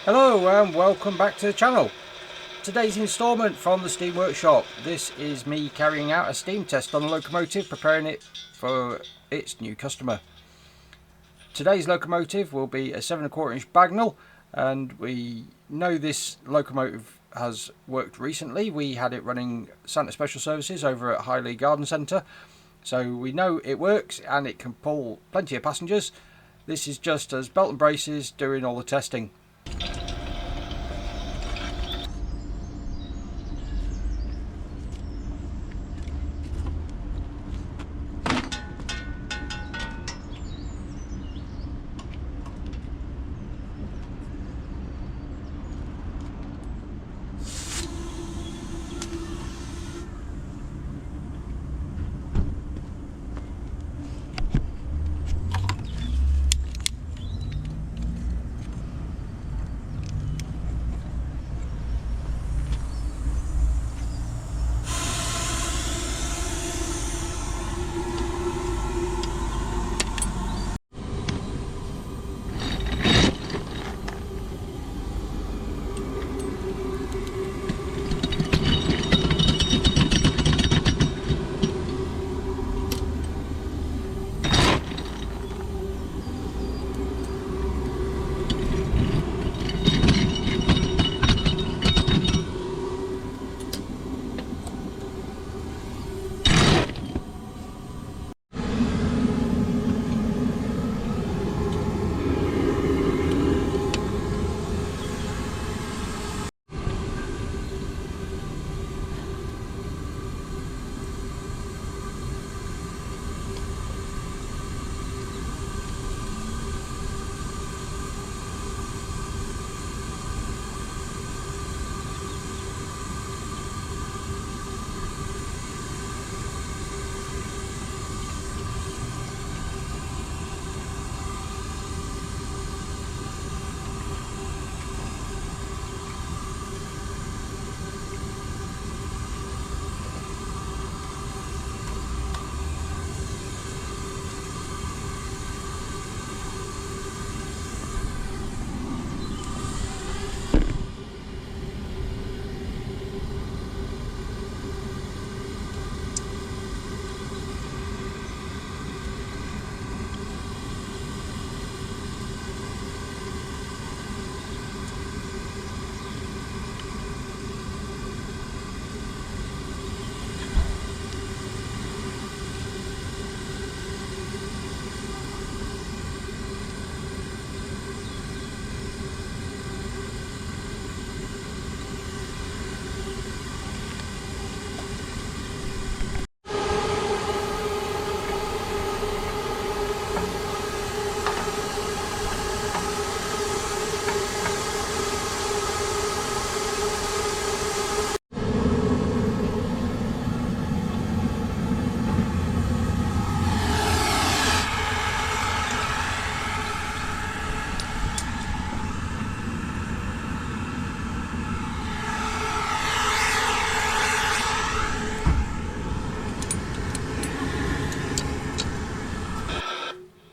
Hello and welcome back to the channel. Today's instalment from the Steam Workshop. This is me carrying out a steam test on the locomotive, preparing it for its new customer. Today's locomotive will be a 7¼ inch Bagnall, and we know this locomotive has worked recently. We had it running Santa Special Services over at Highley Garden Centre, so we know it works and it can pull plenty of passengers. This is just as belt and braces doing all the testing.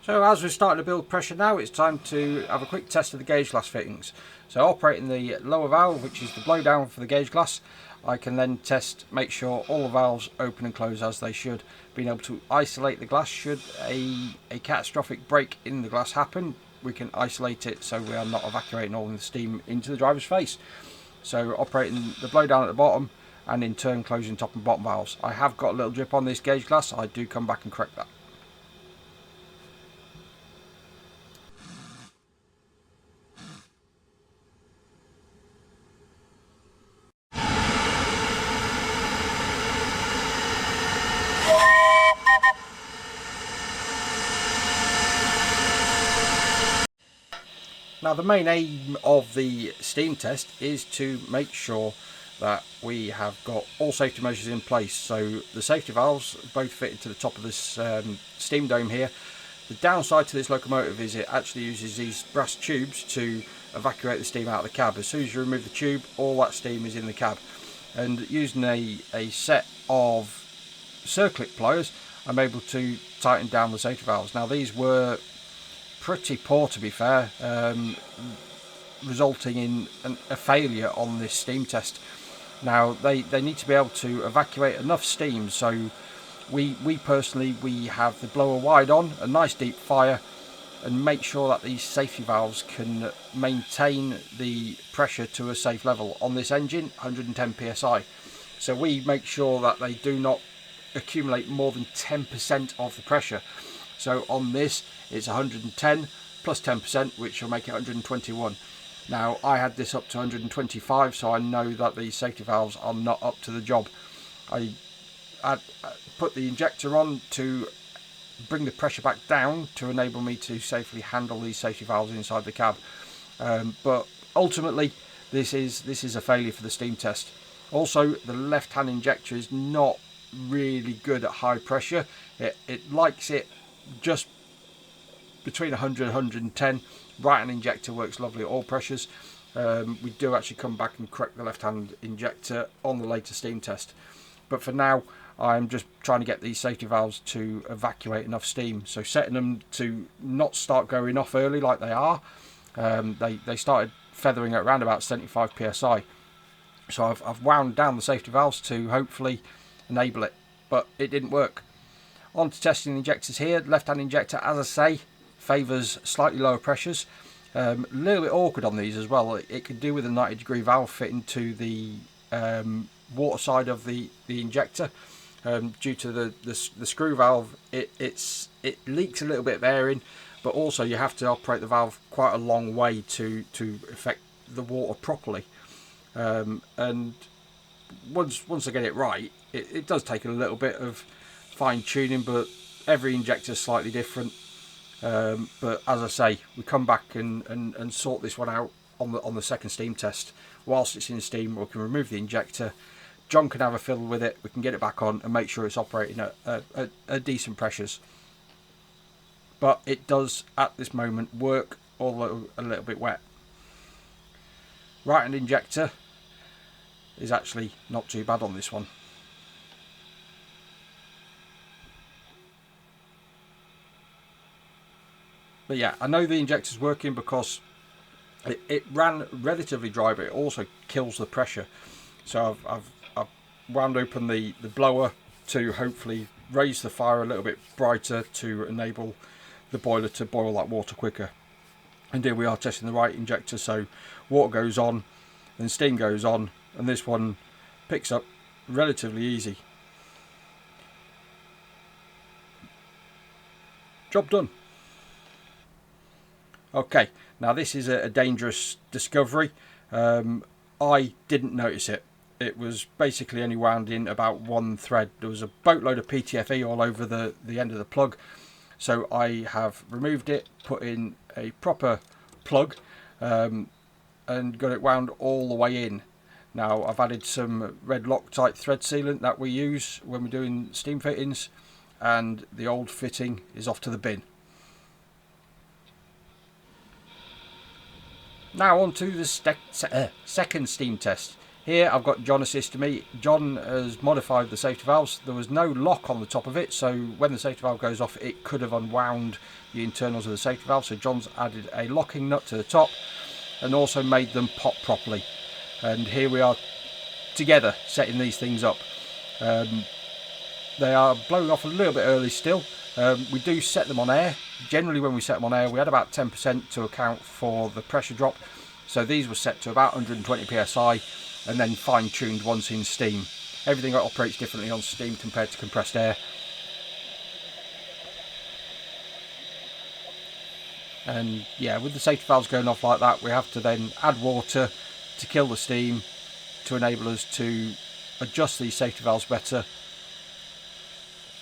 So as we're starting to build pressure now, it's time to have a quick test of the gauge glass fittings. So operating the lower valve, which is the blow down for the gauge glass, I can then make sure all the valves open and close as they should. Being able to isolate the glass should a catastrophic break in the glass happen, we can isolate it so we are not evacuating all the steam into the driver's face. So operating the blow down at the bottom and in turn closing top and bottom valves. I have got a little drip on this gauge glass, I do come back and correct that. Now the main aim of the steam test is to make sure that we have got all safety measures in place. So the safety valves both fit into the top of this steam dome here. The downside to this locomotive is it actually uses these brass tubes to evacuate the steam out of the cab. As soon as you remove the tube, all that steam is in the cab. And using a set of circlip pliers, I'm able to tighten down the safety valves. Now these were pretty poor, to be fair. resulting in a failure on this steam test. Now they need to be able to evacuate enough steam, so we personally have the blower wide on, a nice deep fire, and make sure that these safety valves can maintain the pressure to a safe level. On this engine, 110 psi, so we make sure that they do not accumulate more than 10% of the pressure. So on this it's 110 plus 10%, which will make it 121. Now I had this up to 125, so I know that the safety valves are not up to the job. I put the injector on to bring the pressure back down to enable me to safely handle these safety valves inside the cab. But ultimately this is a failure for the steam test. Also, the left hand injector is not really good at high pressure. It likes it just between 100 and 110. Right hand injector works lovely at all pressures. We do actually come back and correct the left hand injector on the later steam test, but for now I'm just trying to get these safety valves to evacuate enough steam, so setting them to not start going off early like they are. They started feathering at around about 75 psi, so I've wound down the safety valves to hopefully enable it, but it didn't work. On to testing the injectors here. Left hand injector, as I say, favours slightly lower pressures. A little bit awkward on these as well. It could do with a 90-degree valve fitting to the water side of the injector. Due to the screw valve, it leaks a little bit of air in, but also you have to operate the valve quite a long way to affect the water properly. And once I get it right, it does take a little bit of fine tuning, but every injector is slightly different. But as I say, we come back and sort this one out on the second steam test. Whilst it's in steam, we can remove the injector. John can have a fiddle with it. We can get it back on and make sure it's operating at decent pressures. But it does at this moment work, although a little bit wet. Right hand injector is actually not too bad on this one. But yeah, I know the injector's working because it ran relatively dry, but it also kills the pressure. So I've wound open the blower to hopefully raise the fire a little bit brighter to enable the boiler to boil that water quicker. And here we are testing the right injector, so water goes on, then steam goes on, and this one picks up relatively easy. Job done. Okay, now this is a dangerous discovery. I didn't notice it. It was basically only wound in about one thread. There was a boatload of PTFE all over the end of the plug, so I have removed it, put in a proper plug, and got it wound all the way in. Now I've added some red Loctite thread sealant that we use when we're doing steam fittings, and the old fitting is off to the bin. Now on to the second steam test. Here I've got John assisting me. John has modified the safety valves. There was no lock on the top of it, so when the safety valve goes off it could have unwound the internals of the safety valve. So John's added a locking nut to the top and also made them pop properly. And here we are together setting these things up. They are blowing off a little bit early still. We do set them on air. Generally when we set them on air we had about 10% to account for the pressure drop. So these were set to about 120 psi and then fine tuned once in steam. Everything operates differently on steam compared to compressed air. And yeah, with the safety valves going off like that, we have to then add water to kill the steam to enable us to adjust these safety valves better.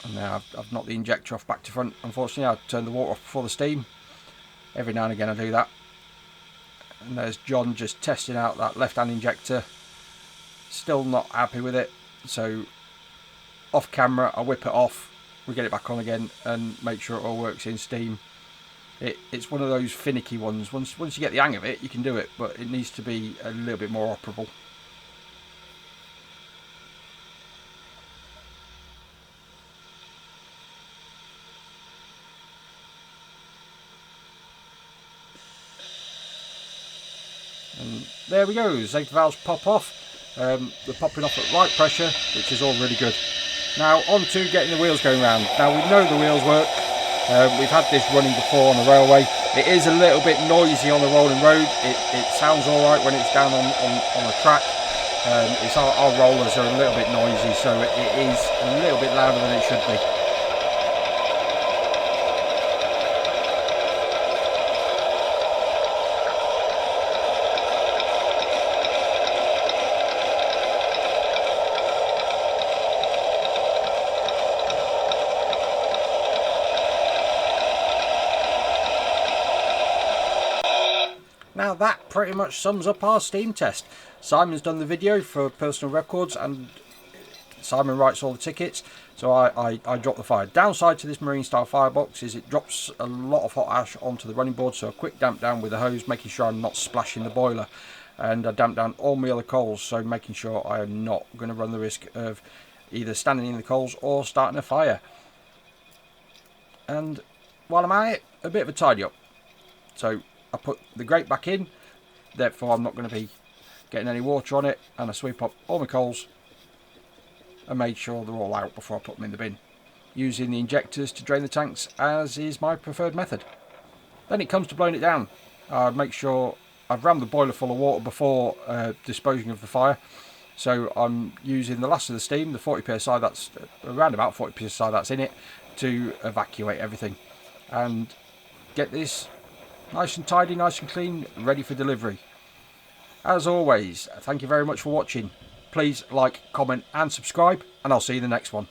And now I've knocked the injector off back to front. Unfortunately, I turned the water off before the steam. Every now and again I do that. And there's John just testing out that left-hand injector. Still not happy with it. So off camera, I whip it off. We get it back on again and make sure it all works in steam. It's one of those finicky ones. Once you get the hang of it, you can do it, but it needs to be a little bit more operable. And there we go, safety valves pop off. They're popping off at right pressure, which is all really good. Now on to getting the wheels going round. Now we know the wheels work. We've had this running before on the railway. It is a little bit noisy on the rolling road. It sounds alright when it's down on a track. Our rollers are a little bit noisy, so it is a little bit louder than it should be. Now that pretty much sums up our steam test. Simon's done the video for personal records and Simon writes all the tickets, so I drop the fire. Downside to this marine style firebox is it drops a lot of hot ash onto the running board, so a quick damp down with the hose, making sure I'm not splashing the boiler. And I damp down all my other coals, so making sure I am not going to run the risk of either standing in the coals or starting a fire. And while I'm at it, a bit of a tidy up. So I put the grate back in, therefore I'm not going to be getting any water on it, and I sweep up all my coals and made sure they're all out before I put them in the bin, using the injectors to drain the tanks, as is my preferred method. Then it comes to blowing it down. I make sure I've rammed the boiler full of water before disposing of the fire, so I'm using the last of the steam, the 40 psi, that's around about 40 psi that's in it, to evacuate everything and get this nice and tidy, nice and clean, ready for delivery. As always, thank you very much for watching. Please like, comment and subscribe, and I'll see you in the next one.